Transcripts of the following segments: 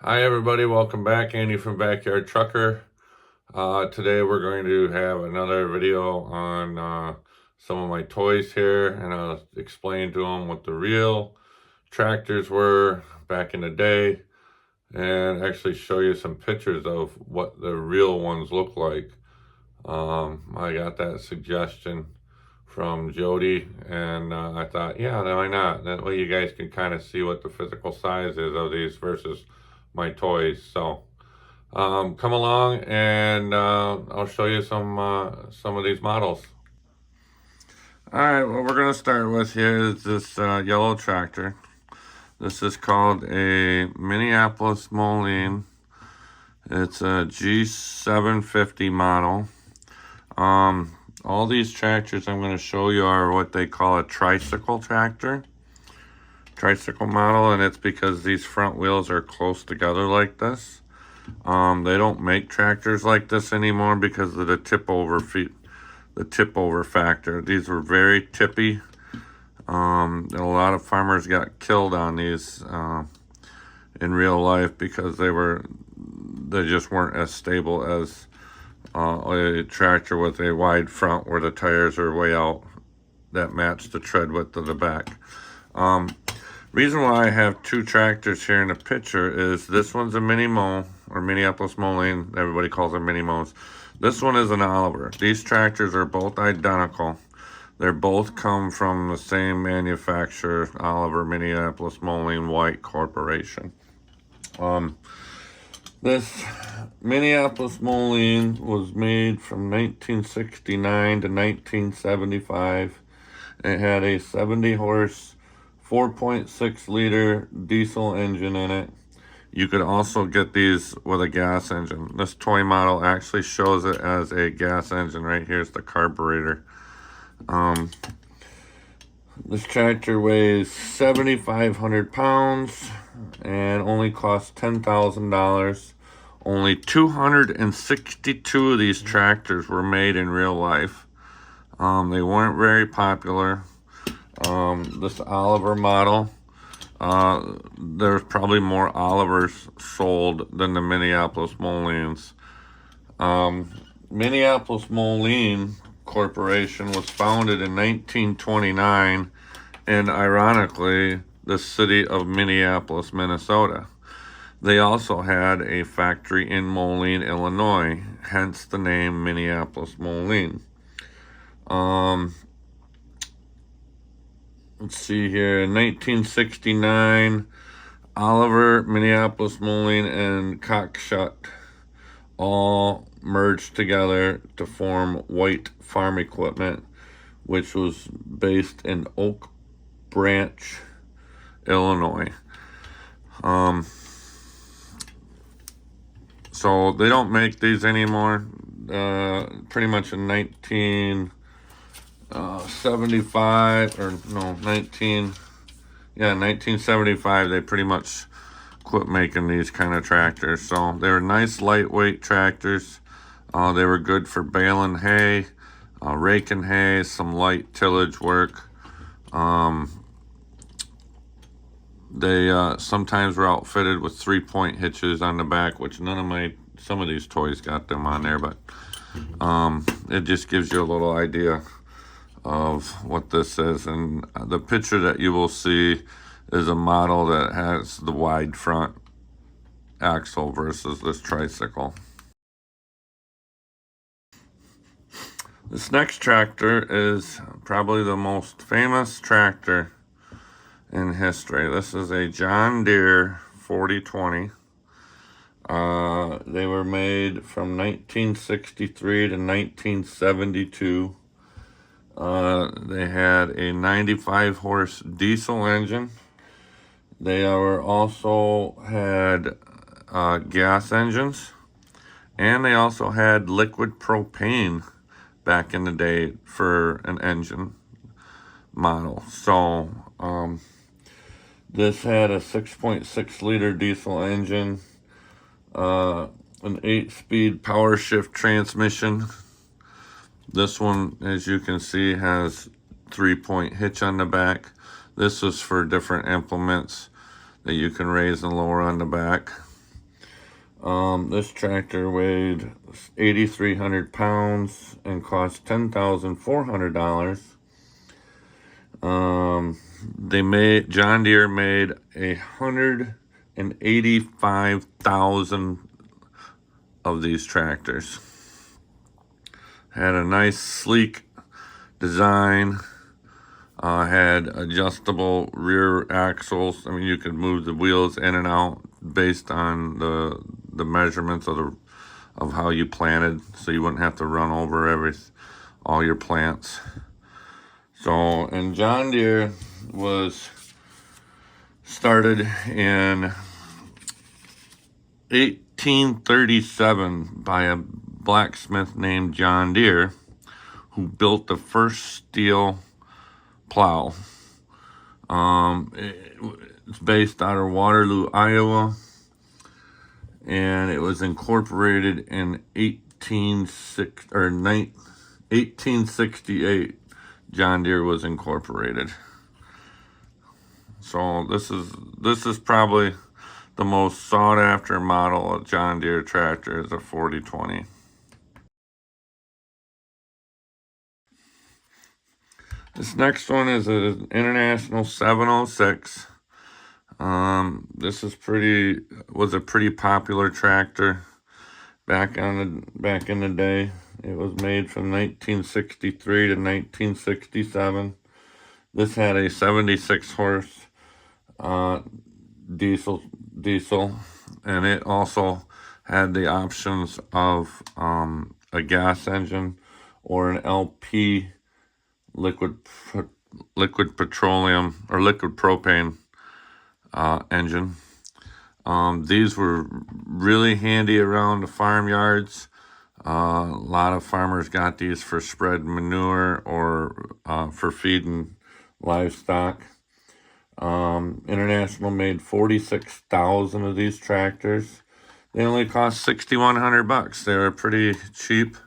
Hi everybody, welcome back. Andy from Backyard Trucker. Today we're going to have another video on some of my toys here, and I'll explain to them what the real tractors were back in the day and actually show you some pictures of what the real ones look like. I got that suggestion from Jody, and I thought, yeah, why not? That way you guys can kind of see what the physical size is of these versus my toys. So come along and I'll show you some of these models. All right, what we're gonna start with here is this yellow tractor. This is called a Minneapolis Moline. It's a G750 model. All these tractors I'm going to show you are what they call a tricycle tractor. Tricycle model, and it's because these front wheels are close together like this. They don't make tractors like this anymore because of the tip over factor. These were very tippy. And a lot of farmers got killed on these in real life because they just weren't as stable as a tractor with a wide front where the tires are way out that match the tread width of the back. Reason why I have two tractors here in the picture is this one's a Mini Mo, or Minneapolis Moline. Everybody calls them Mini Mos. This one is an Oliver. These tractors are both identical. They're both come from the same manufacturer, Oliver Minneapolis Moline White Corporation. This Minneapolis Moline was made from 1969 to 1975. It had a 70 horse, 4.6 liter diesel engine in it. You could also get these with a gas engine. This toy model actually shows it as a gas engine. Right here's the carburetor. This tractor weighs 7,500 pounds and only costs $10,000. Only 262 of these tractors were made in real life. They weren't very popular. This Oliver model, there's probably more Olivers sold than the Minneapolis Molines. Minneapolis Moline Corporation was founded in 1929 in, ironically, the city of Minneapolis, Minnesota. They also had a factory in Moline, Illinois, hence the name Minneapolis Moline. Let's see here, in 1969, Oliver, Minneapolis Moline, and Cockshut all merged together to form White Farm Equipment, which was based in Oak Branch, Illinois. So they don't make these anymore. Pretty much in 1975, they pretty much quit making these kind of tractors. So they were nice lightweight tractors. They were good for baling hay, raking hay, some light tillage work. They sometimes were outfitted with 3-point hitches on the back, which some of these toys got them on there, but it just gives you a little idea of what this is. And the picture that you will see is a model that has the wide front axle versus this tricycle. This next tractor is probably the most famous tractor in history. This is a John Deere 4020. They were made from 1963 to 1972. They had a 95 horse diesel engine. They also had gas engines, and they also had liquid propane back in the day for an engine model. So this had a 6.6 liter diesel engine, an 8-speed power shift transmission. This one, as you can see, has 3-point hitch on the back. This is for different implements that you can raise and lower on the back. This tractor weighed 8,300 pounds and cost $10,400. John Deere made 185,000 of these tractors. Had a nice sleek design. Had adjustable rear axles. I mean, you could move the wheels in and out based on the measurements of how you planted, so you wouldn't have to run over all your plants. So, and John Deere was started in 1837 by a blacksmith named John Deere, who built the first steel plow. It's based out of Waterloo, Iowa, and it was incorporated in 1868. John Deere was incorporated. So this is probably the most sought after model of John Deere tractor, is a 4020. This next one is an International 706. This was a pretty popular tractor back in the day. It was made from 1963 to 1967. This had a 76 horse diesel, and it also had the options of a gas engine or an LP, liquid petroleum or liquid propane engine. These were really handy around the farmyards. A lot of farmers got these for spread manure or for feeding livestock. International made 46,000 of these tractors. They only cost $6,100. They're a pretty cheap,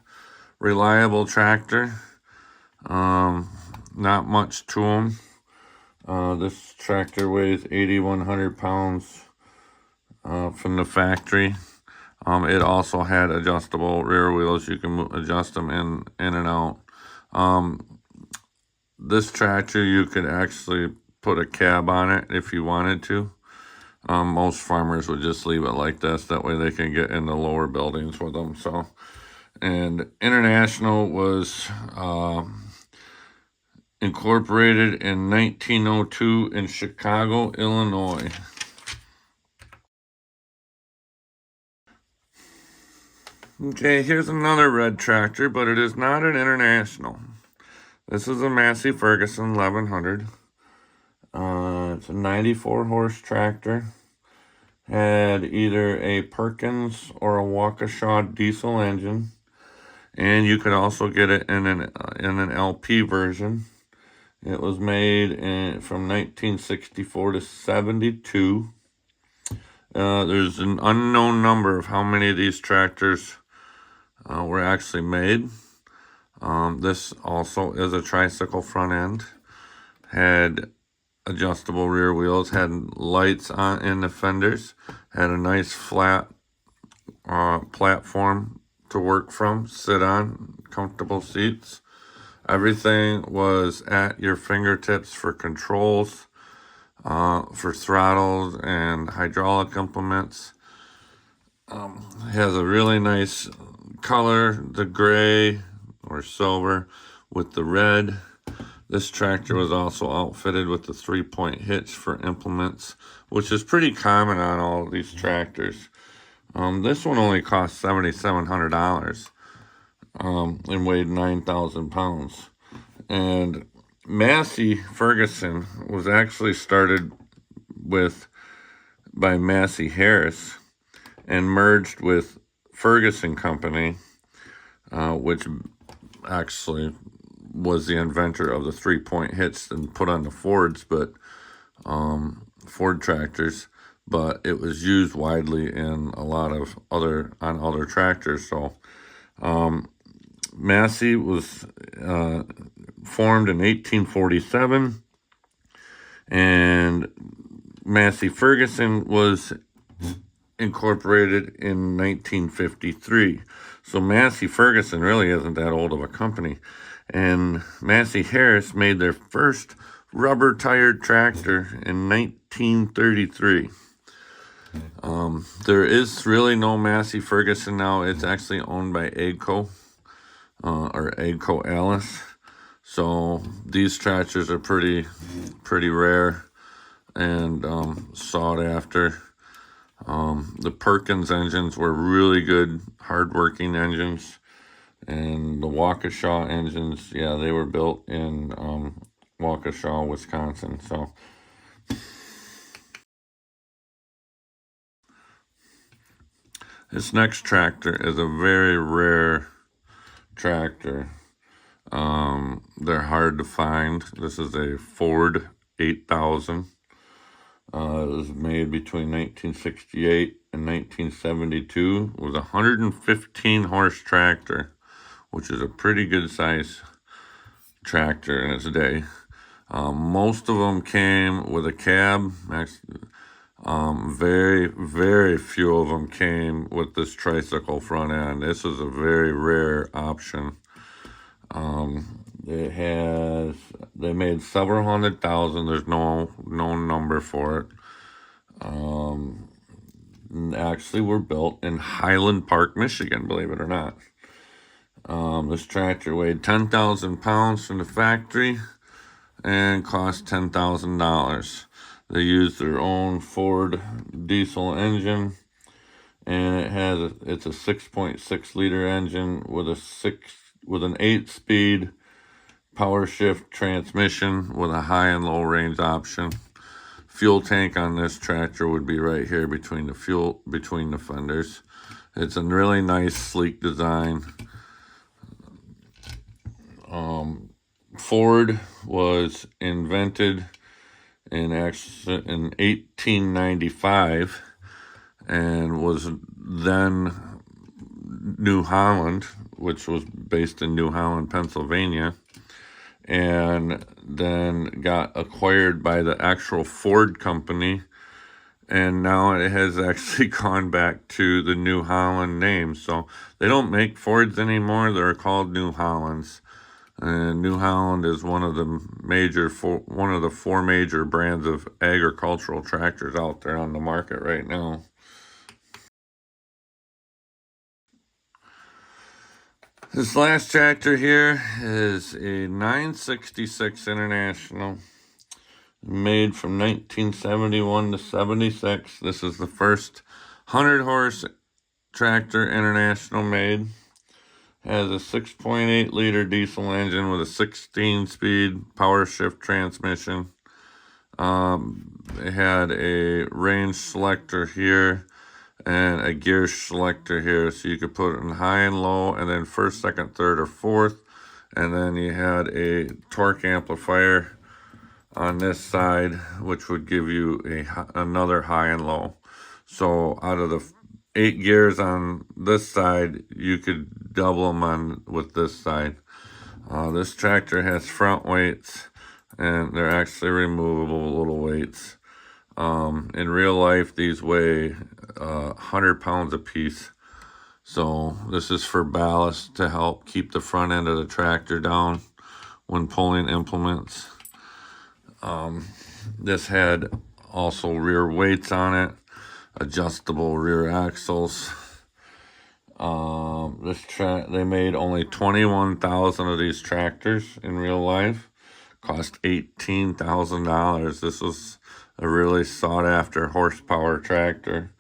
reliable tractor. Not much to them. This tractor weighs 8,100 pounds from the factory. It also had adjustable rear wheels. You can adjust them in and out. This tractor, you could actually put a cab on it if you wanted to. Most farmers would just leave it like this. That way they can get in the lower buildings with them. So, and International was incorporated in 1902 in Chicago, Illinois. Okay, here's another red tractor, but it is not an International. This is a Massey Ferguson 1100. It's a 94 horse tractor. Had either a Perkins or a Waukesha diesel engine, and you could also get it in an LP version. It was made from 1964 to 72. There's an unknown number of how many of these tractors were actually made. This also is a tricycle front end. Had adjustable rear wheels, had lights in the fenders, had a nice flat platform to work from, sit on, comfortable seats. Everything was at your fingertips for controls, for throttles and hydraulic implements. It has a really nice color, the gray or silver with the red. This tractor was also outfitted with the 3-point hitch for implements, which is pretty common on all of these tractors. This one only cost $7,700 and weighed 9,000 pounds. And Massey Ferguson was actually started by Massey Harris and merged with Ferguson Company, which actually was the inventor of the 3-point hitch and put on the Fords, but Ford tractors, but it was used widely in a lot of other tractors. So Massey was formed in 1847, and Massey Ferguson was incorporated in 1953. So Massey Ferguson really isn't that old of a company. And Massey Harris made their first rubber-tired tractor in 1933. There is really no Massey Ferguson now. It's actually owned by AGCO, or AGCO Alice. So these tractors are pretty rare and sought after. The Perkins engines were really good, hard-working engines. And the Waukesha engines, yeah, they were built in Waukesha, Wisconsin. So this next tractor is a very rare tractor. They're hard to find. This is a Ford 8000. It was made between 1968 and 1972. It was a 115 horse tractor, which is a pretty good size tractor in its day. Most of them came with a cab. Very few of them came with this tricycle front end. This is a very rare option. They made several 100,000. There's no number for it. Actually were built in Highland Park, Michigan, believe it or not. This tractor weighed 10,000 pounds from the factory and cost $10,000. They used their own Ford diesel engine, and it's a 6.6 liter engine with an 8-speed power shift transmission with a high and low range option. Fuel tank on this tractor would be right here between the fenders. It's a really nice, sleek design. Ford was invented in 1895 and was then New Holland, which was based in New Holland, Pennsylvania, and then got acquired by the actual Ford company, and now it has actually gone back to the New Holland name. So they don't make Fords anymore. They're called New Hollands. And New Holland is one of the four major brands of agricultural tractors out there on the market right now. This last tractor here is a 966 International, made from 1971 to 76. This is the first 100-horse tractor International made. Has a 6.8 liter diesel engine with a 16-speed power shift transmission. It had a range selector here and a gear selector here, so you could put it in high and low, and then first, second, third, or fourth. And then you had a torque amplifier on this side, which would give you another high and low. So out of the 8 gears on this side, you could double them with this side. This tractor has front weights, and they're actually removable little weights. In real life, these weigh 100 pounds a piece. So this is for ballast to help keep the front end of the tractor down when pulling implements. This had also rear weights on it, adjustable rear axles. They made only 21,000 of these tractors in real life. Cost $18,000. This was a really sought after horsepower tractor.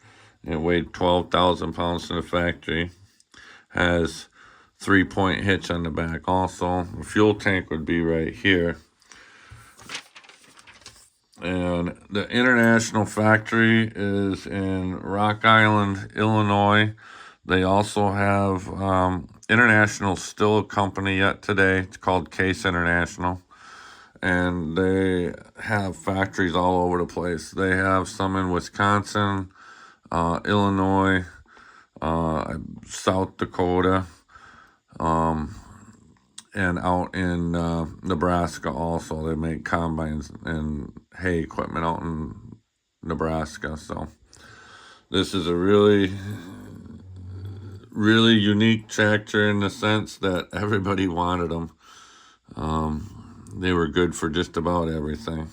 It weighed 12,000 pounds in the factory. Has 3-point hitch on the back also. The fuel tank would be right here. And the International factory is in Rock Island, Illinois. They also have International, still a company yet today. It's called Case International. And they have factories all over the place. They have some in Wisconsin, Illinois, South Dakota, and out in Nebraska also. They make combines and hay equipment out in Nebraska. So This is a really unique tractor in the sense that everybody wanted them. They were good for just about everything.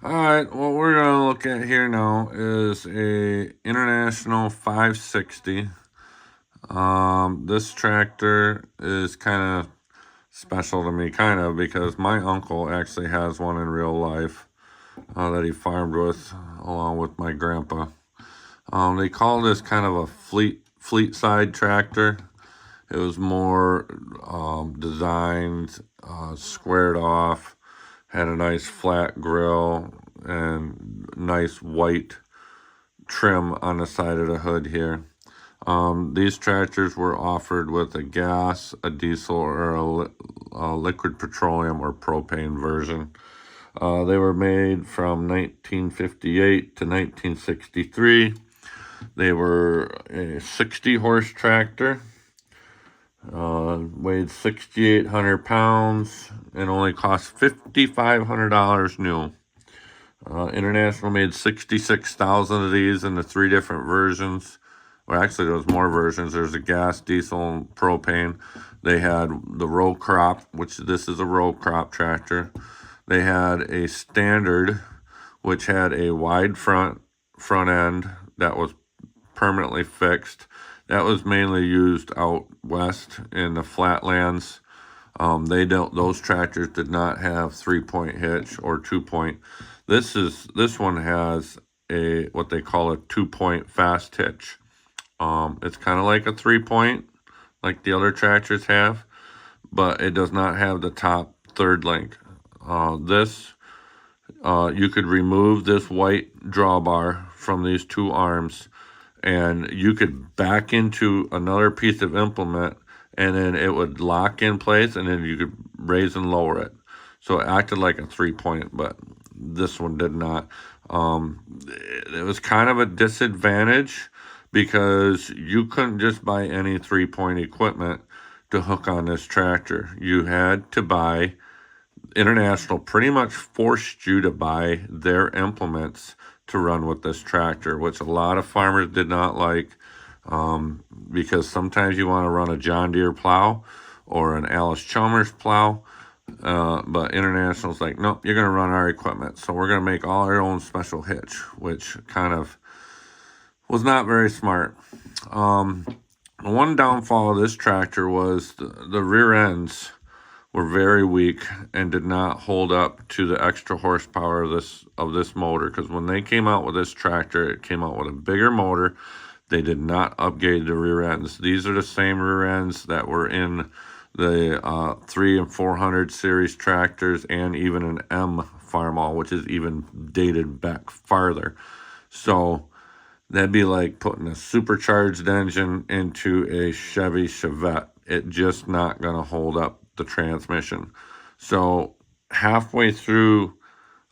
All right, what we're going to look at here now is a International 560. This tractor is kind of special to me, because my uncle actually has one in real life that he farmed with along with my grandpa. They call this kind of a fleet side tractor. It was more designed, squared off, had a nice flat grill and nice white trim on the side of the hood here. These tractors were offered with a gas, a diesel, or a liquid petroleum or propane version. They were made from 1958 to 1963. They were a 60-horse tractor. Weighed 6,800 pounds and only cost $5,500 new. International made 66,000 of these in the 3 different versions. Well, actually, there was more versions. There's a gas, diesel, and propane. They had the row crop, which this is a row crop tractor. They had a standard, which had a wide front end that was permanently fixed. That was mainly used out west in the flatlands. Those tractors did not have 3-point hitch or 2-point. This one has what they call a 2-point fast hitch. It's kind of like a 3-point, like the other tractors have, but it does not have the top third link. You could remove this white drawbar from these 2 arms, and you could back into another piece of implement, and then it would lock in place, and then you could raise and lower it. So it acted like a 3-point, but this one did not. It was kind of a disadvantage because you couldn't just buy any 3-point equipment to hook on this tractor. You had to buy, International pretty much forced you to buy their implements to run with this tractor, which a lot of farmers did not like, because sometimes you want to run a John Deere plow or an Allis-Chalmers plow, but International's like, nope, you're going to run our equipment, so we're going to make all our own special hitch, which kind of was not very smart. One downfall of this tractor was the rear ends were very weak and did not hold up to the extra horsepower of this motor, because when they came out with this tractor, it came out with a bigger motor. They did not upgrade the rear ends. These are the same rear ends that were in the 3 and 400 series tractors, and even an M Farmall, which is even dated back farther. So that'd be like putting a supercharged engine into a Chevy Chevette. It just not going to hold up the transmission. So halfway through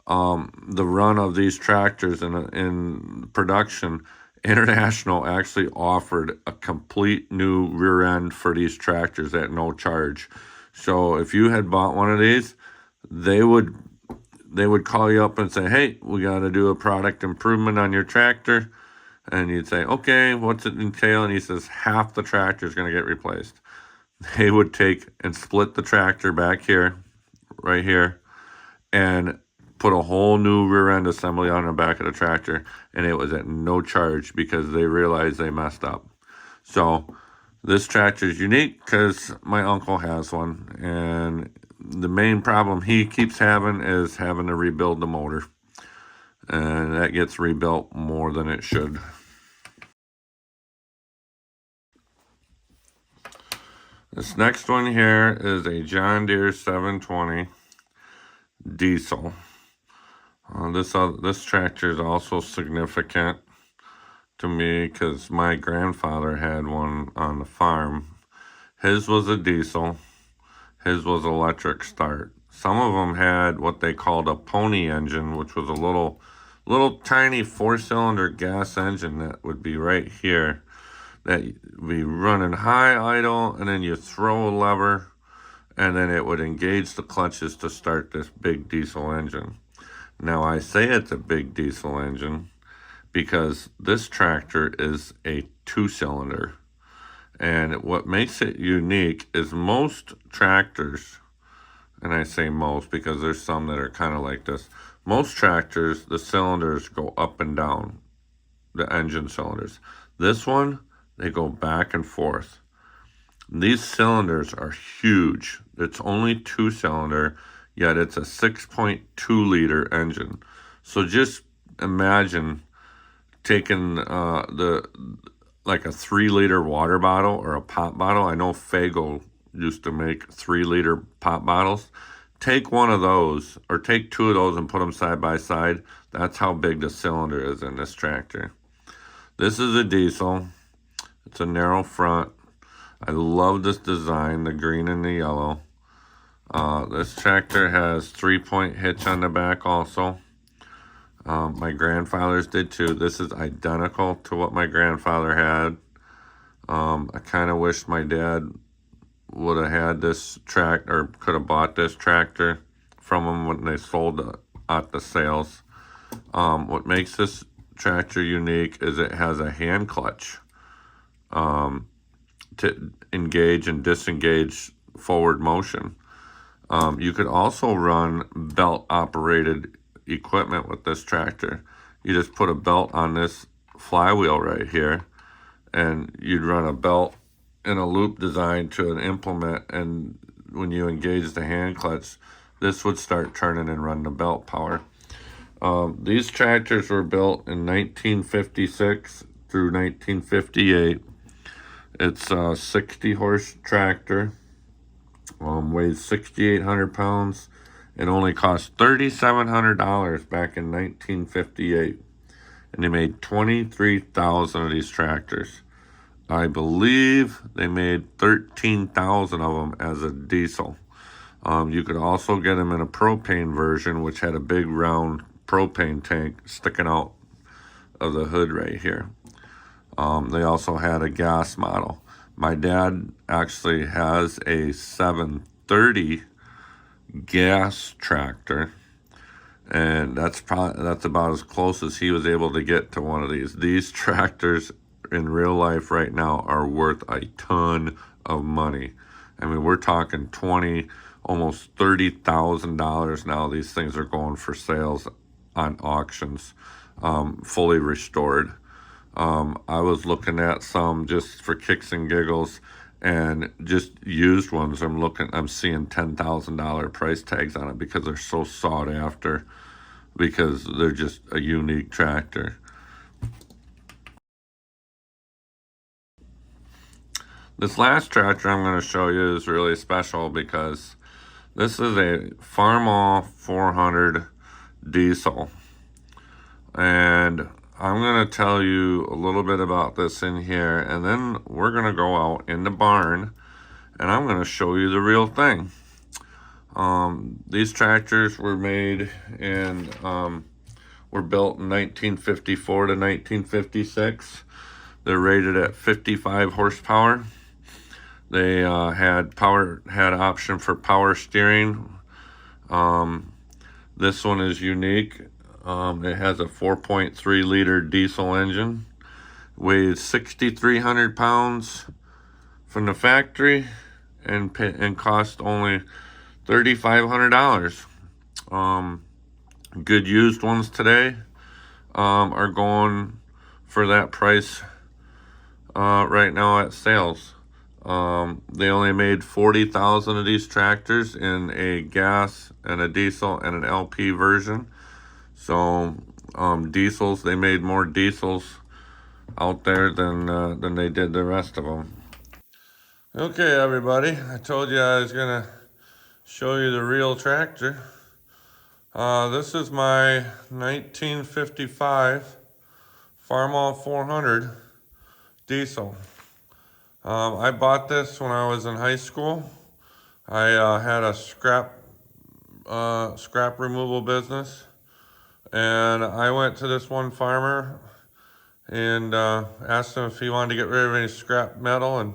the run of these tractors in production, International actually offered a complete new rear end for these tractors at no charge. So if you had bought one of these, they would call you up and say, hey, we got to do a product improvement on your tractor. And you'd say, okay, what's it entail? And he says, half the tractor is going to get replaced. They would take and split the tractor back here, right here, and put a whole new rear end assembly on the back of the tractor, and it was at no charge because they realized they messed up. So this tractor is unique because my uncle has one, and the main problem he keeps having is having to rebuild the motor, and that gets rebuilt more than it should. This next one here is a John Deere 720 diesel. This tractor is also significant to me because my grandfather had one on the farm. His was a diesel. His was electric start. Some of them had what they called a pony engine, which was a little tiny 4-cylinder gas engine that would be right here, that would be running high idle, and then you throw a lever, and then it would engage the clutches to start this big diesel engine. Now I say it's a big diesel engine because this tractor is a 2-cylinder. And what makes it unique is most tractors, and I say most because there's some that are kind of like this. Most tractors, the cylinders go up and down, the engine cylinders. This one, they go back and forth. These cylinders are huge. It's only 2-cylinder, yet it's a 6.2 liter engine. So just imagine taking like a 3-liter water bottle or a pop bottle. I know Fago used to make 3-liter pop bottles. Take one of those or take 2 of those and put them side by side. That's how big the cylinder is in this tractor. This is a diesel. It's a narrow front. I love this design, the green and the yellow. This tractor has 3-point hitch on the back also. My grandfather's did too. This is identical to what my grandfather had. I kind of wish my dad would have had this tractor, or could have bought this tractor from him when they sold it at the sales. What makes this tractor unique is it has a hand clutch to engage and disengage forward motion. You could also run belt operated equipment with this tractor. You just put a belt on this flywheel right here, and you'd run a belt in a loop designed to an implement, and when you engage the hand clutch, this would start turning and run the belt power. These tractors were built in 1956 through 1958. It's a 60 horse tractor, weighs 6,800 pounds, and only cost $3,700 back in 1958. And they made 23,000 of these tractors. I believe they made 13,000 of them as a diesel. You could also get them in a propane version, which had a big round propane tank sticking out of the hood right here. They also had a gas model. My dad actually has a 730 gas tractor, and that's about as close as he was able to get to one of these. These tractors in real life right now are worth a ton of money. I mean, we're talking almost $30,000 now. These things are going for sales on auctions, fully restored. I was looking at some just for kicks and giggles, and just used ones. I'm seeing $10,000 price tags on it because they're so sought after, because they're just a unique tractor. This last tractor I'm going to show you is really special because this is a Farmall 400 diesel, and I'm going to tell you a little bit about this in here, and then we're going to go out in the barn and I'm going to show you the real thing. These tractors were made in, were built in 1954 to 1956. They're rated at 55 horsepower. They had option for power steering. This one is unique. It has a 4.3 liter diesel engine, weighs 6,300 pounds from the factory, and cost only $3,500. Good used ones today are going for that price right now at sales. They only made 40,000 of these tractors in a gas and a diesel and an LP version. So diesels, they made more diesels out there than they did the rest of them. Okay, everybody, I told you I was gonna show you the real tractor. This is my 1955 Farmall 400 diesel. I bought this when I was in high school. I had a scrap removal business, and I went to this one farmer and asked him if he wanted to get rid of any scrap metal, and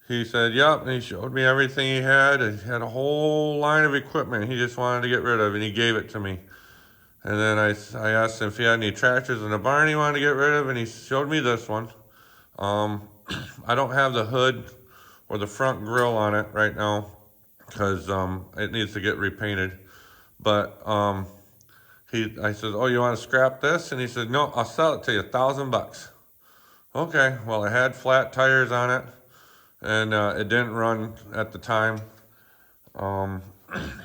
he said, yep, and he showed me everything he had. He had a whole line of equipment he just wanted to get rid of, and he gave it to me. And then I asked him if he had any tractors in the barn he wanted to get rid of, and he showed me this one. I don't have the hood or the front grille on it right now because it needs to get repainted. But I said, oh, you want to scrap this? And he said, no, I'll sell it to you, $1,000. Okay, well, it had flat tires on it, and it didn't run at the time.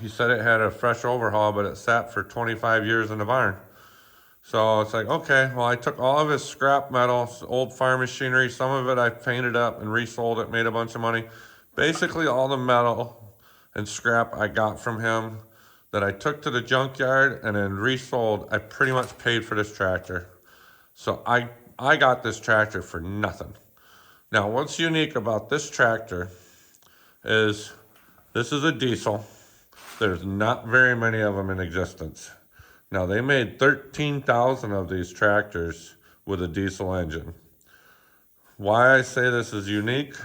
He said it had a fresh overhaul, but it sat for 25 years in the barn. So it's like, okay, well, I took all of his scrap metal, old farm machinery, some of it I painted up and resold it, made a bunch of money. Basically all the metal and scrap I got from him that I took to the junkyard and then resold, I pretty much paid for this tractor. So I got this tractor for nothing. Now, what's unique about this tractor is this is a diesel. There's not very many of them in existence. Now, they made 13,000 of these tractors with a diesel engine. Why I say this is unique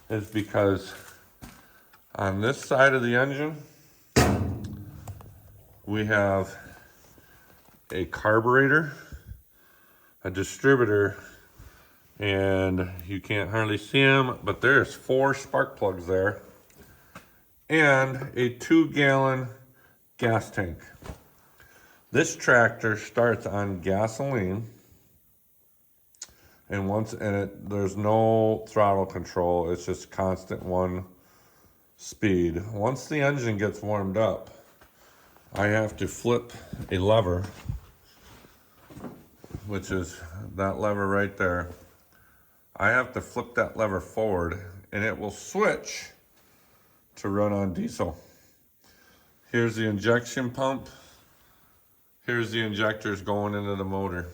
is because on this side of the engine, we have a carburetor, a distributor, and you can't hardly see them, but there's 4 spark plugs there, and a 2-gallon gas tank. This tractor starts on gasoline, and there's no throttle control. It's just constant one speed. Once the engine gets warmed up, I have to flip a lever, which is that lever right there. I have to flip that lever forward, and it will switch to run on diesel. Here's the injection pump. Here's the injectors going into the motor.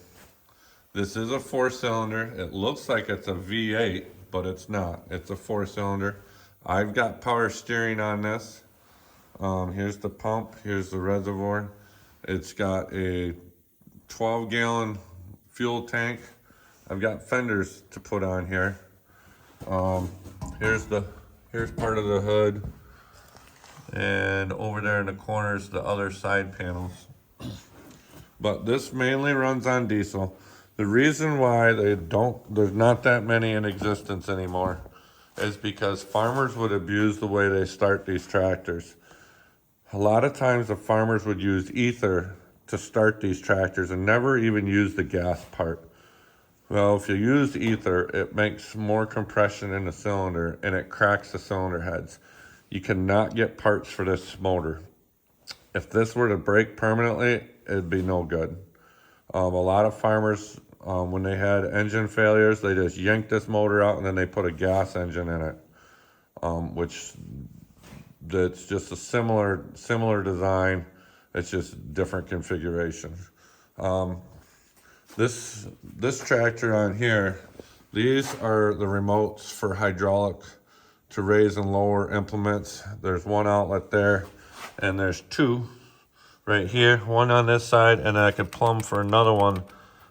This is a 4-cylinder. It looks like it's a V8, but it's not. It's a 4-cylinder. I've got power steering on this. Here's the pump. Here's the reservoir. It's got a 12-gallon fuel tank. I've got fenders to put on here. Here's part of the hood. And over there in the corners, the other side panels. But this mainly runs on diesel. The reason why there's not that many in existence anymore is because farmers would abuse the way they start these tractors. A lot of times the farmers would use ether to start these tractors and never even use the gas part. Well, if you use ether, it makes more compression in the cylinder and it cracks the cylinder heads. You cannot get parts for this motor. If this were to break permanently, it'd be no good. A lot of farmers, when they had engine failures, they just yanked this motor out and then they put a gas engine in it, which that's just a similar design. It's just different configuration. This tractor on here, these are the remotes for hydraulic to raise and lower implements. There's one outlet there, and there's 2 right here, one on this side, and I can plumb for another one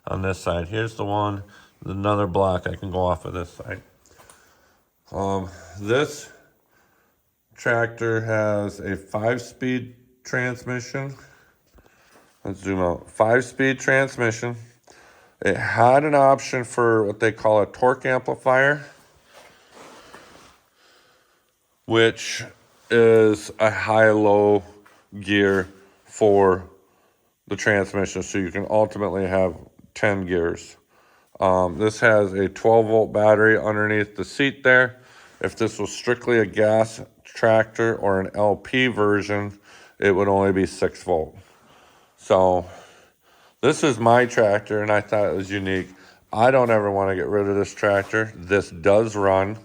on this side. Here's the one, another block I can go off of this side. This tractor has a 5-speed transmission. Let's zoom out. 5-speed transmission. It had an option for what they call a torque amplifier, which is a high-low gear for the transmission, so you can ultimately have 10 gears. This has a 12-volt battery underneath the seat there. If this was strictly a gas tractor or an LP version, it would only be 6 volt. So this is my tractor, and I thought it was unique. I don't ever want to get rid of this tractor. This does run.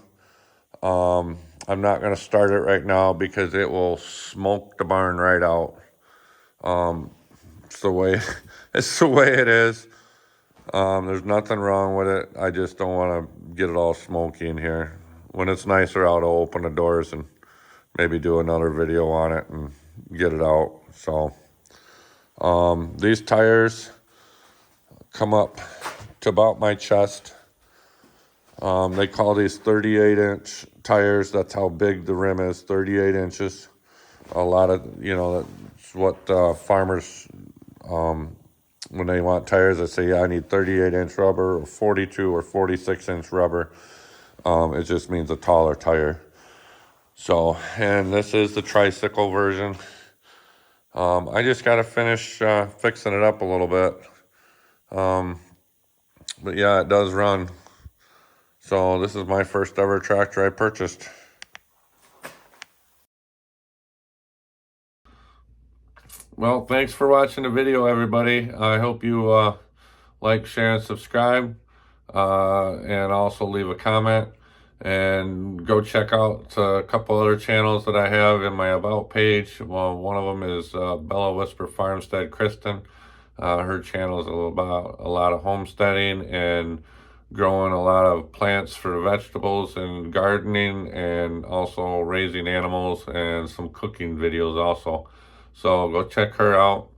I'm not going to start it right now because it will smoke the barn right out. It's the way it is. There's nothing wrong with it. I just don't want to get it all smoky in here. When it's nicer out, I'll open the doors and maybe do another video on it and get it out. So these tires come up to about my chest. They call these 38-inch tires. That's how big the rim is, 38 inches. A lot of, It's what farmers, when they want tires, they say, yeah, I need 38-inch rubber or 42 or 46-inch rubber. It just means a taller tire. So, and this is the tricycle version. I just got to finish fixing it up a little bit. But yeah, it does run. So this is my first ever tractor I purchased. Well, thanks for watching the video, everybody. I hope you like, share, and subscribe. And also leave a comment. And go check out a couple other channels that I have in my About page. Well, one of them is Bella Whisper Farmstead Kristen. Her channel is about a lot of homesteading and growing a lot of plants for vegetables and gardening, and also raising animals and some cooking videos also. So go check her out.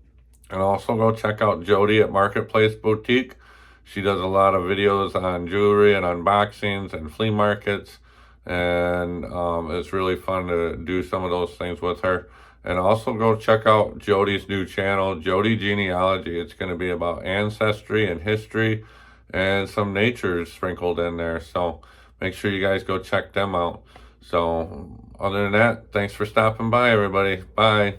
And also go check out Jody at Marketplace Boutique. She does a lot of videos on jewelry and unboxings and flea markets. And it's really fun to do some of those things with her. And also go check out Jody's new channel, Jody Genealogy. It's going to be about ancestry and history and some nature sprinkled in there. So make sure you guys go check them out. So other than that, thanks for stopping by, everybody. Bye.